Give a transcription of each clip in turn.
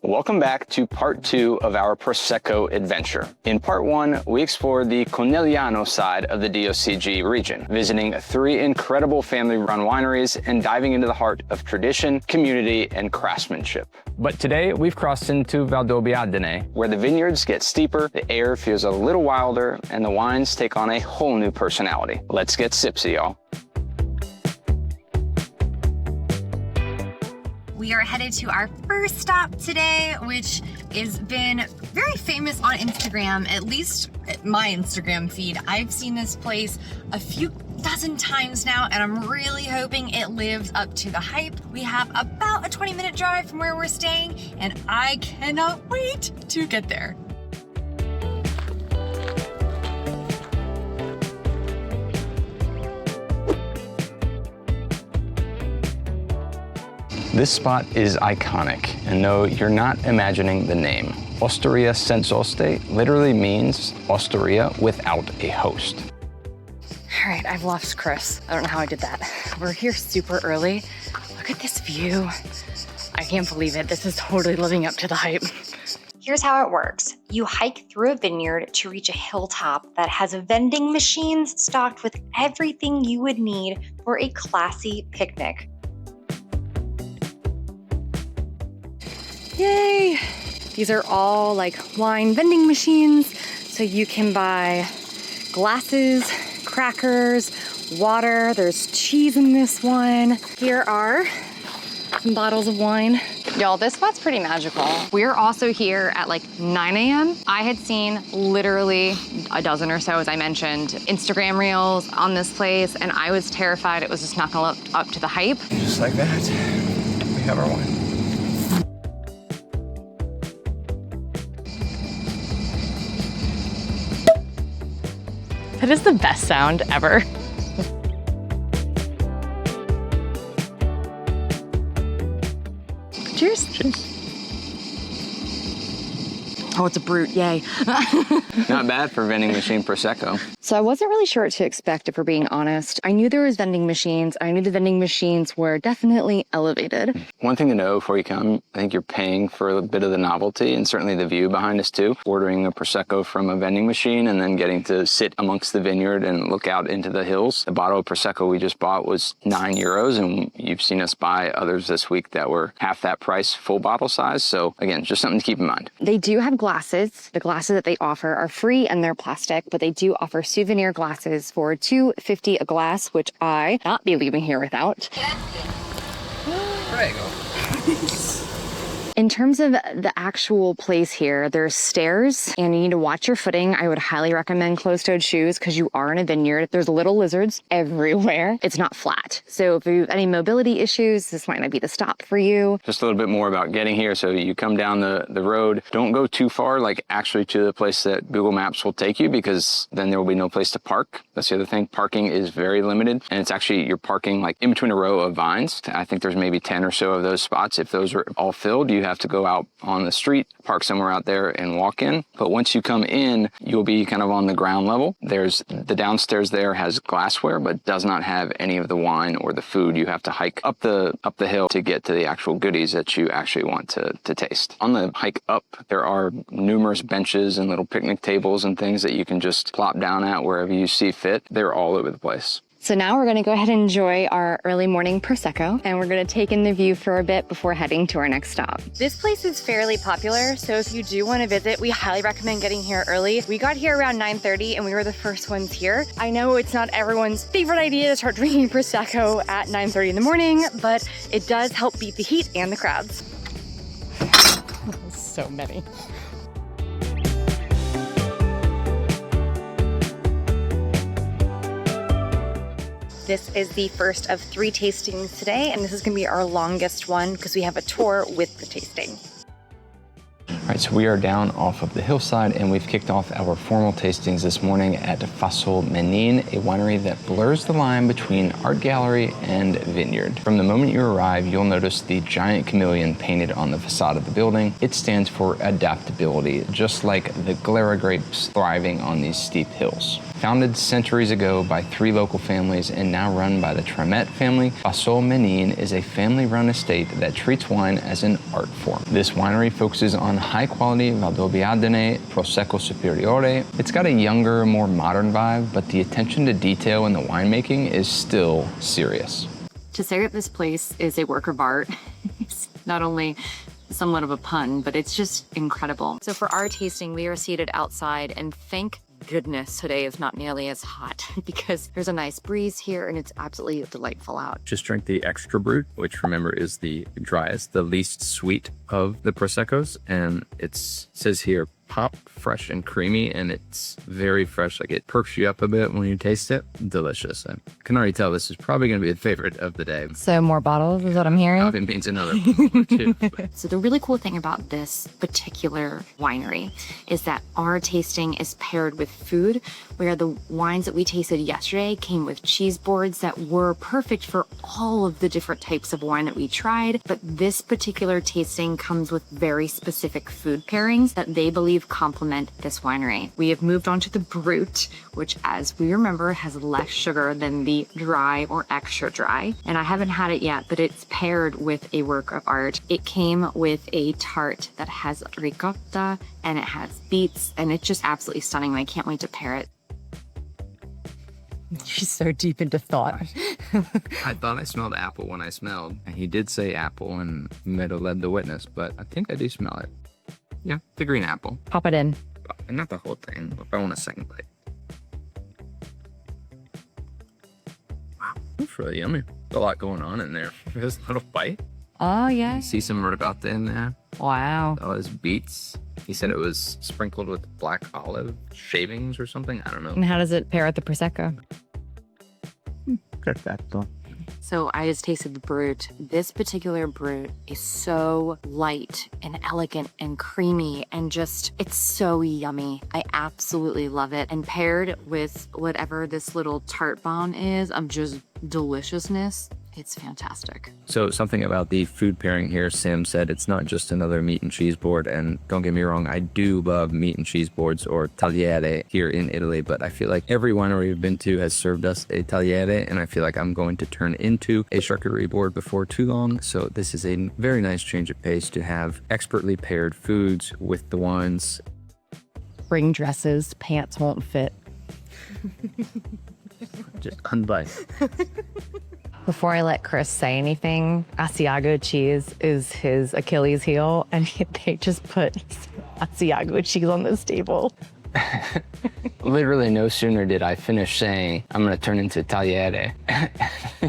Welcome back to part 2 of our Prosecco adventure. In part 1, we explored the Conegliano side of the DOCG region, visiting 3 incredible family-run wineries and diving into the heart of tradition, community, and craftsmanship. But today, we've crossed into Valdobbiadene, where the vineyards get steeper, the air feels a little wilder, and the wines take on a whole new personality. Let's get sipsy, y'all. We are headed to our first stop today, which has been very famous on Instagram, at least my Instagram feed. I've seen this place a few dozen times now, and I'm really hoping it lives up to the hype. We have about a 20-minute drive from where we're staying, and I cannot wait to get there. This spot is iconic, and no, you're not imagining the name. Osteria Senz'Oste literally means osteria without a host. All right, I've lost Chris. I don't know how I did that. We're here super early. Look at this view. I can't believe it. This is totally living up to the hype. Here's how it works. You hike through a vineyard to reach a hilltop that has vending machines stocked with everything you would need for a classy picnic. Yay! These are all like wine vending machines, so you can buy glasses, crackers, water. There's cheese in this one. Here are some bottles of wine. Y'all, this spot's pretty magical. We're also here at like 9 a.m. I had seen literally a dozen or so, as I mentioned, Instagram reels on this place, and I was terrified it was just not gonna live up to the hype. Just like that, we have our wine. That is the best sound ever. Cheers. Cheers. Oh, it's a brute, yay. Not bad for vending machine Prosecco. So I wasn't really sure what to expect, if we're being honest. I knew there was vending machines. I knew the vending machines were definitely elevated. One thing to know before you come, I think you're paying for a bit of the novelty and certainly the view behind us too. Ordering a Prosecco from a vending machine and then getting to sit amongst the vineyard and look out into the hills. The bottle of Prosecco we just bought was €9, and you've seen us buy others this week that were half that price, full bottle size. So again, just something to keep in mind. They do have glasses. The glasses that they offer are free and they're plastic, but they do offer souvenir glasses for $2.50 a glass, which I not be leaving here without. In terms of the actual place here, there's stairs and you need to watch your footing. I would highly recommend closed-toed shoes because you are in a vineyard. There's little lizards everywhere. It's not flat. So if you have any mobility issues, this might not be the stop for you. Just a little bit more about getting here. So you come down the road, don't go too far, like actually to the place that Google Maps will take you, because then there will be no place to park. That's the other thing. Parking is very limited, and it's actually, you're parking like in between a row of vines. I think there's maybe 10 or so of those spots. If those are all filled, you have to go out on the street, park somewhere out there and walk in. But once you come in, you'll be kind of on the ground level. There's the downstairs there has glassware, but does not have any of the wine or the food. You have to hike up the hill to get to the actual goodies that you actually want to taste. On the hike up, there are numerous benches and little picnic tables and things that you can just plop down at wherever you see fit. They're all over the place. So now we're gonna go ahead and enjoy our early morning Prosecco, and we're gonna take in the view for a bit before heading to our next stop. This place is fairly popular, so if you do wanna visit, we highly recommend getting here early. We got here around 9:30 and we were the first ones here. I know it's not everyone's favorite idea to start drinking Prosecco at 9:30 in the morning, but it does help beat the heat and the crowds. So many. This is the first of 3 tastings today, and this is gonna be our longest one because we have a tour with the tasting. All right, so we are down off of the hillside, and we've kicked off our formal tastings this morning at Fasol Menin, a winery that blurs the line between art gallery and vineyard. From the moment you arrive, you'll notice the giant chameleon painted on the facade of the building. It stands for adaptability, just like the Glera grapes thriving on these steep hills. Founded centuries ago by 3 local families and now run by the Tremet family, Fasol Menin is a family-run estate that treats wine as an art form. This winery focuses on high-quality Valdobbiadene Prosecco Superiore. It's got a younger, more modern vibe, but the attention to detail in the winemaking is still serious. To say that this place is a work of art is not only somewhat of a pun, but it's just incredible. So for our tasting, we are seated outside, and thank goodness today is not nearly as hot because there's a nice breeze here and it's absolutely delightful out. Just drink the extra brut, which remember is the driest, the least sweet of the Proseccos. And it says here, pop, fresh and creamy, and it's very fresh. Like it perks you up a bit when you taste it. Delicious. I can already tell this is probably going to be a favorite of the day. So more bottles is what I'm hearing? Probably means another one or two. So the really cool thing about this particular winery is that our tasting is paired with food, where the wines that we tasted yesterday came with cheese boards that were perfect for all of the different types of wine that we tried. But this particular tasting comes with very specific food pairings that they believe complement this winery. We have moved on to the brut, which as we remember has less sugar than the dry or extra dry. And I haven't had it yet, but it's paired with a work of art. It came with a tart that has ricotta and it has beets, and it's just absolutely stunning. I can't wait to pair it. She's so deep into thought. I thought I smelled apple when I smelled. And he did say apple, and Meadow led the witness, but I think I do smell it. Yeah, the green apple. Pop it in. And not the whole thing, if I want a second bite. Wow, that's really yummy. There's a lot going on in there. This little bite. Oh, yeah. See some ricotta in there. Wow. Oh, his beets. He said it was sprinkled with black olive shavings or something. I don't know. And how does it pair with the Prosecco? Perfetto. So I just tasted the brut. This particular brut is so light and elegant and creamy and just, it's so yummy. I absolutely love it. And paired with whatever this little tart bomb is of just deliciousness, it's fantastic. So something about the food pairing here, Sam said it's not just another meat and cheese board. And don't get me wrong, I do love meat and cheese boards or tagliere here in Italy, but I feel like every winery we've been to has served us a tagliere, and I feel like I'm going to turn into a charcuterie board before too long. So this is a very nice change of pace to have expertly paired foods with the wines. Bring dresses, pants won't fit. Just unbite. Before I let Chris say anything, Asiago cheese is his Achilles heel, and they just put Asiago cheese on this table. Literally no sooner did I finish saying, I'm gonna turn into tagliere,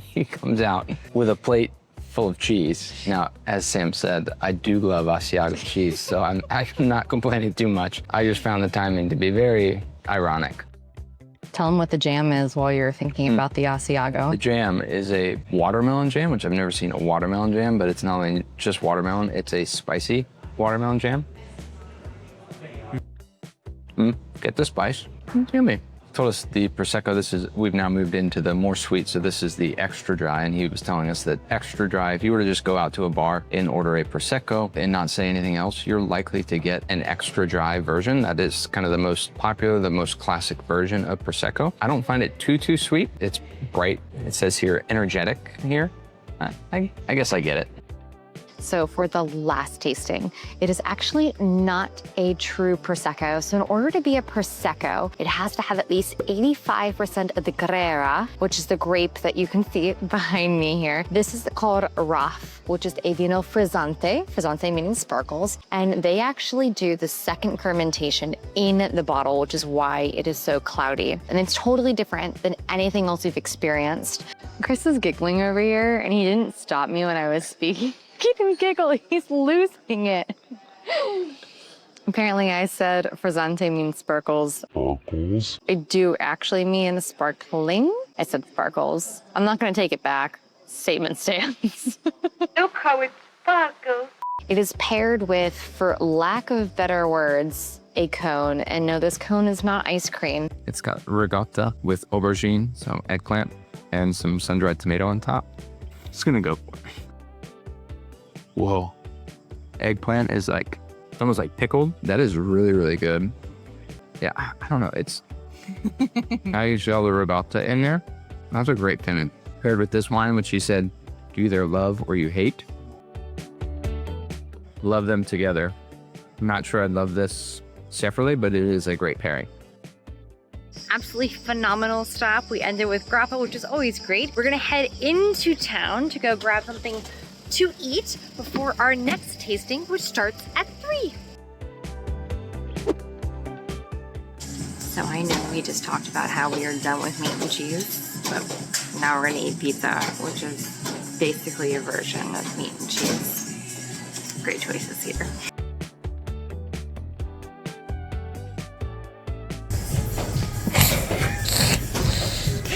he comes out with a plate full of cheese. Now, as Sam said, I do love Asiago cheese, so I'm not complaining too much. I just found the timing to be very ironic. Tell them what the jam is while you're thinking about the Asiago. The jam is a watermelon jam, which I've never seen a watermelon jam, but it's not only just watermelon, it's a spicy watermelon jam. Get the spice. It's yummy. Told us the Prosecco, we've now moved into the more sweet, so this is the extra dry, and he was telling us that extra dry, if you were to just go out to a bar and order a Prosecco and not say anything else, you're likely to get an extra dry version. That is kind of the most popular, the most classic version of Prosecco. I don't find it too sweet. It's bright. It says here, energetic here. I guess I get it. So for the last tasting, it is actually not a true Prosecco. So in order to be a Prosecco, it has to have at least 85% of the Grera, which is the grape that you can see behind me here. This is called RAF, which is a vino frizzante, frizzante meaning sparkles. And they actually do the second fermentation in the bottle, which is why it is so cloudy. And it's totally different than anything else you've experienced. Chris is giggling over here, and he didn't stop me when I was speaking. He didn't giggle, he's losing it. Apparently I said frizzante means sparkles. Sparkles? I do actually mean sparkling. I said sparkles. I'm not gonna take it back. Statement stands. Look how it sparkles. It is paired with, for lack of better words, a cone. And no, this cone is not ice cream. It's got ricotta with aubergine, so eggplant, and some sun-dried tomato on top. Just gonna go for it. Whoa. Eggplant is like, it's almost like pickled. That is really good. Yeah, I don't know. It's the Ribalta in there. That's a great piment. Paired with this wine, which she said, you either love or you hate. Love them together. I'm not sure I'd love this separately, but it is a great pairing. Absolutely phenomenal stop. We ended with grappa, which is always great. We're gonna head into town to go grab something to eat before our next tasting, which starts at 3. So I know we just talked about how we are done with meat and cheese, but now we're gonna eat pizza, which is basically a version of meat and cheese. Great choices here.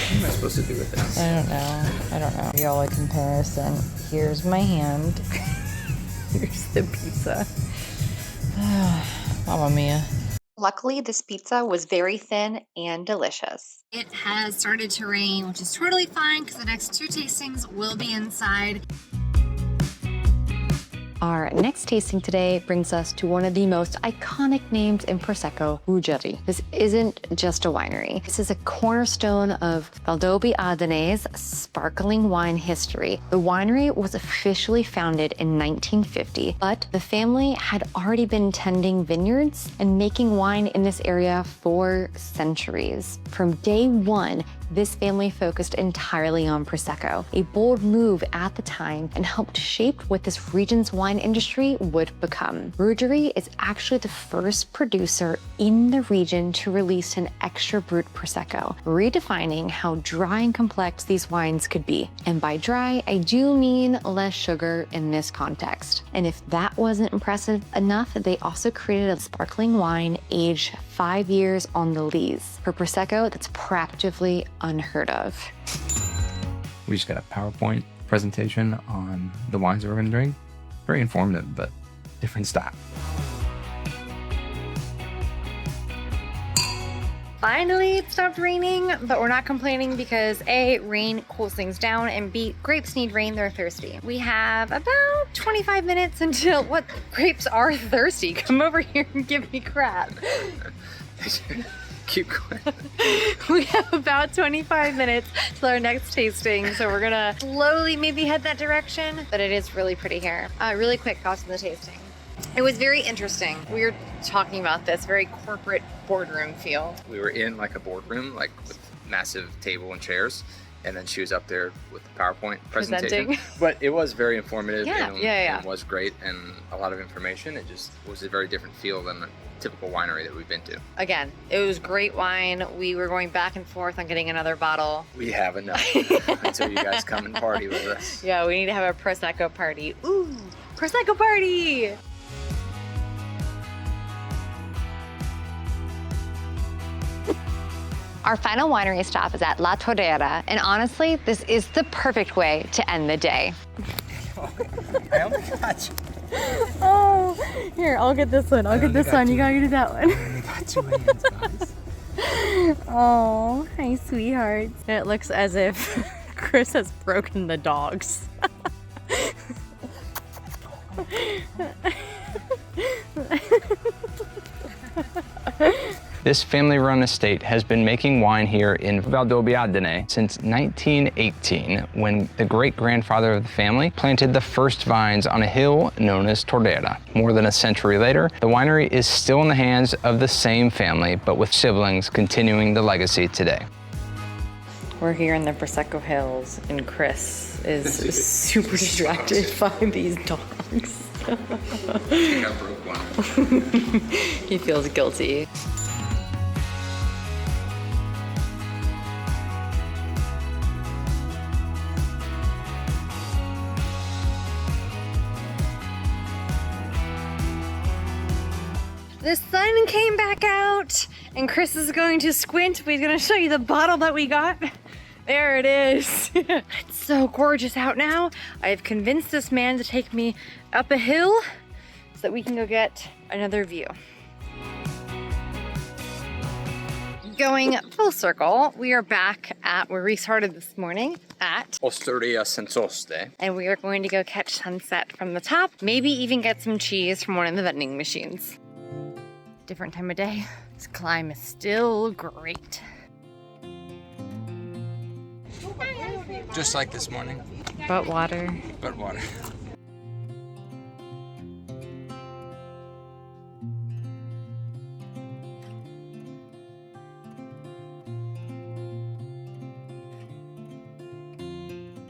What am I supposed to do with this? I don't know. Y'all, a comparison. Here's my hand. Here's the pizza. Mamma mia. Luckily, this pizza was very thin and delicious. It has started to rain, which is totally fine because the next 2 tastings will be inside. Our next tasting today brings us to one of the most iconic names in Prosecco, Ruggeri. This isn't just a winery. This is a cornerstone of Valdobbiadene's sparkling wine history. The winery was officially founded in 1950, but the family had already been tending vineyards and making wine in this area for centuries. From day one, this family focused entirely on Prosecco, a bold move at the time and helped shape what this region's wine industry would become. Ruggeri is actually the first producer in the region to release an extra brut Prosecco, redefining how dry and complex these wines could be. And by dry, I do mean less sugar in this context. And if that wasn't impressive enough, they also created a sparkling wine aged 5 years on the lees. For Prosecco, that's practically unheard of. We just got a PowerPoint presentation on the wines that we're gonna drink. Very informative, but different style. Finally, it stopped raining, but we're not complaining because A, rain cools things down, and B, grapes need rain, they're thirsty. We have about 25 minutes until what grapes are thirsty. Come over here and give me crap. Keep going. We have about 25 minutes till our next tasting, so we're gonna slowly maybe head that direction, but it is really pretty here. Really quick thoughts on the tasting. It was very interesting. We were talking about this very corporate boardroom feel. We were in like a boardroom, like with massive table and chairs, and then she was up there with the PowerPoint presentation. But it was very informative. Yeah. It was great and a lot of information. It just was a very different feel than a typical winery that we've been to. Again, it was great wine. We were going back and forth on getting another bottle. We have enough until you guys come and party with us. Yeah, we need to have a Prosecco party. Ooh, Prosecco party! Our final winery stop is at La Tordera, and honestly, this is the perfect way to end the day. I only got you. Oh, here, I'll get this one. I'll get this one. You gotta get that one. I only got 2 hands, guys. Oh, hi, sweetheart. It looks as if Chris has broken the dogs. This family-run estate has been making wine here in Valdobbiadene since 1918, when the great-grandfather of the family planted the first vines on a hill known as Tordera. More than a century later, the winery is still in the hands of the same family, but with siblings continuing the legacy today. We're here in the Prosecco Hills, and Chris is super distracted by these dogs. I think I broke one. He feels guilty. The sun came back out, and Chris is going to squint. We're going to show you the bottle that we got. There it is. It's so gorgeous out now. I've convinced this man to take me up a hill so that we can go get another view. Going full circle, we are back at where we started this morning at Osteria Senz'Oste. and we are going to go catch sunset from the top, maybe even get some cheese from one of the vending machines. Different time of day, This climb is still great. Just like this morning, But water. but water.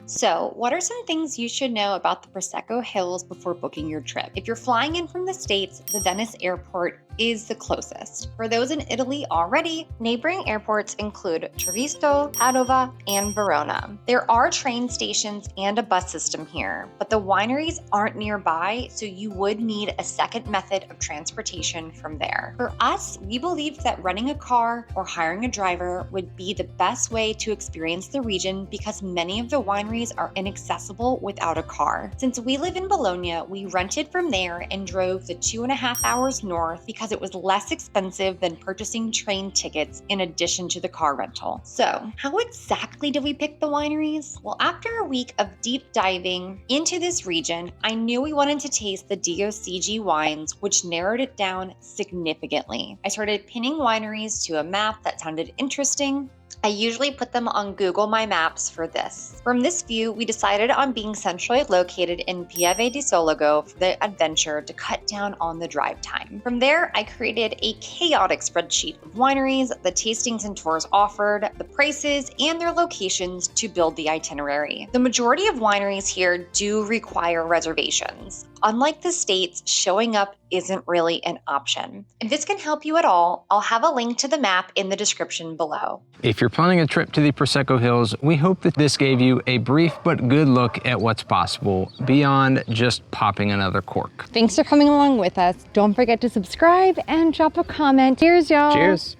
So, what are some things you should know about the Prosecco Hills before booking your trip? If you're flying in from the States, the Venice airport is the closest. For those in Italy already, neighboring airports include Treviso, Padova, and Verona. There are train stations and a bus system here, but the wineries aren't nearby, so you would need a second method of transportation from there. For us, we believed that renting a car or hiring a driver would be the best way to experience the region because many of the wineries are inaccessible without a car. Since we live in Bologna, we rented from there and drove the 2.5 hours north because it was less expensive than purchasing train tickets in addition to the car rental. So, how exactly did we pick the wineries? Well, after a week of deep diving into this region, I knew we wanted to taste the DOCG wines, which narrowed it down significantly. I started pinning wineries to a map that sounded interesting. I usually put them on Google My Maps for this. From this view, we decided on being centrally located in Pieve di Soligo for the adventure to cut down on the drive time. From there, I created a chaotic spreadsheet of wineries, the tastings and tours offered, the prices, and their locations to build the itinerary. The majority of wineries here do require reservations. Unlike the States, showing up isn't really an option. If this can help you at all, I'll have a link to the map in the description below. If you're planning a trip to the Prosecco Hills, we hope that this gave you a brief but good look at what's possible beyond just popping another cork. Thanks for coming along with us. Don't forget to subscribe and drop a comment. Cheers, y'all. Cheers.